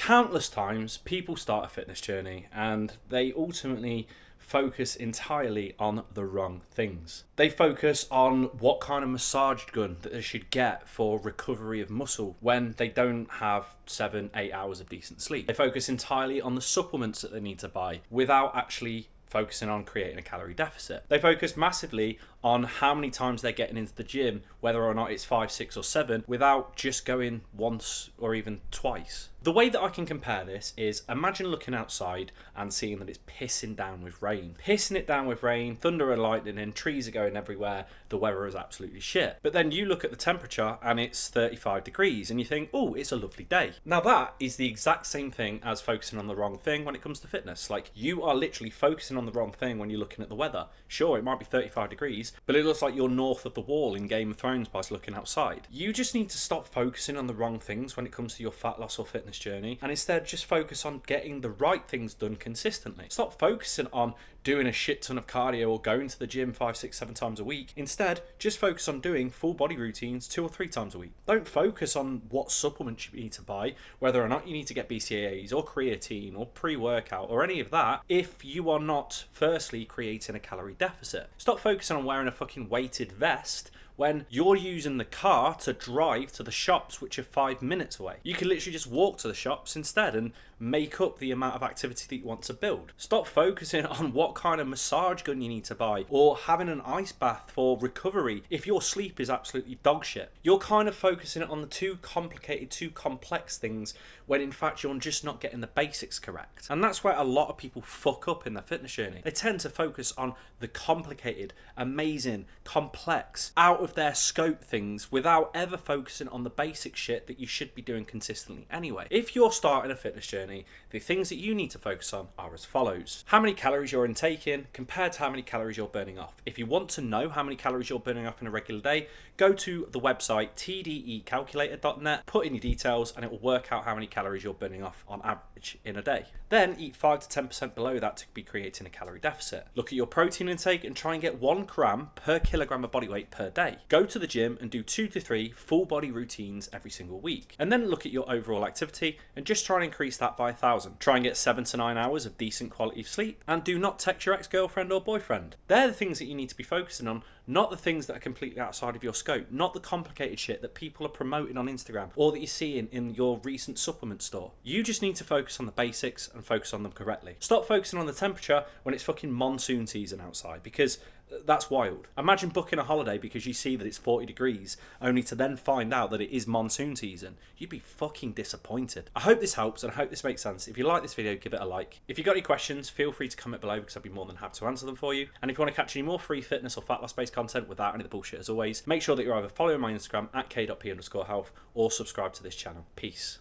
Countless times, people start a fitness journey and they ultimately focus entirely on the wrong things. They focus on what kind of massage gun that they should get for recovery of muscle when they don't have 7-8 hours of decent sleep. They focus entirely on the supplements that they need to buy without actually focusing on creating a calorie deficit. They focus massively on how many times they're getting into the gym, whether or not it's 5, 6 or 7, without just going once or even twice. The way that I can compare this is, imagine looking outside and seeing that it's pissing down with rain. Pissing it down with rain, thunder and lightning, and trees are going everywhere, the weather is absolutely shit. But then you look at the temperature and it's 35 degrees and you think, oh, it's a lovely day. Now that is the exact same thing as focusing on the wrong thing when it comes to fitness. Like, you are literally focusing on the wrong thing when you're looking at the weather. Sure, it might be 35 degrees, but it looks like you're north of the wall in Game of Thrones by looking outside. You just need to stop focusing on the wrong things when it comes to your fat loss or fitness journey, and instead just focus on getting the right things done consistently. Stop focusing on doing a shit ton of cardio or going to the gym 5, 6, 7 times a week. Instead, just focus on doing full body routines 2 or 3 times a week. Don't focus on what supplements you need to buy, whether or not you need to get BCAAs or creatine or pre-workout or any of that, if you are not firstly creating a calorie deficit. Stop focusing on wearing a fucking weighted vest when you're using the car to drive to the shops which are 5 minutes away. You can literally just walk to the shops instead and make up the amount of activity that you want to build. Stop focusing on what kind of massage gun you need to buy or having an ice bath for recovery if your sleep is absolutely dog shit. You're kind of focusing on the too complicated, too complex things when in fact you're just not getting the basics correct. And that's where a lot of people fuck up in their fitness journey. They tend to focus on the complicated, amazing, complex, out of their scope things without ever focusing on the basic shit that you should be doing consistently anyway. If you're starting a fitness journey, the things that you need to focus on are as follows. How many calories you're intaking compared to how many calories you're burning off. If you want to know how many calories you're burning off in a regular day, go to the website tdecalculator.net, put in your details, and it will work out how many calories you're burning off on average in a day. Then eat 5 to 10% below that to be creating a calorie deficit. Look at your protein intake and try and get 1 gram per kilogram of body weight per day. Go to the gym and do 2 to 3 full body routines every single week. And then look at your overall activity and just try and increase that by 1,000. Try and get 7 to 9 hours of decent quality of sleep, and do not text your ex-girlfriend or boyfriend. They're the things that you need to be focusing on, not the things that are completely outside of your scope, not the complicated shit that people are promoting on Instagram or that you're seeing in your recent supplement store. You just need to focus on the basics and focus on them correctly. Stop focusing on the temperature when it's fucking monsoon season outside, because that's wild. Imagine booking a holiday because you see that it's 40 degrees only to then find out that it is monsoon season. You'd be fucking disappointed. I hope this helps and I hope this makes sense. If you like this video, give it a like. If you've got any questions, feel free to comment below because I'd be more than happy to answer them for you. And if you want to catch any more free fitness or fat loss based content without any of the bullshit, as always, make sure that you're either following my Instagram at k.p_health or subscribe to this channel. Peace.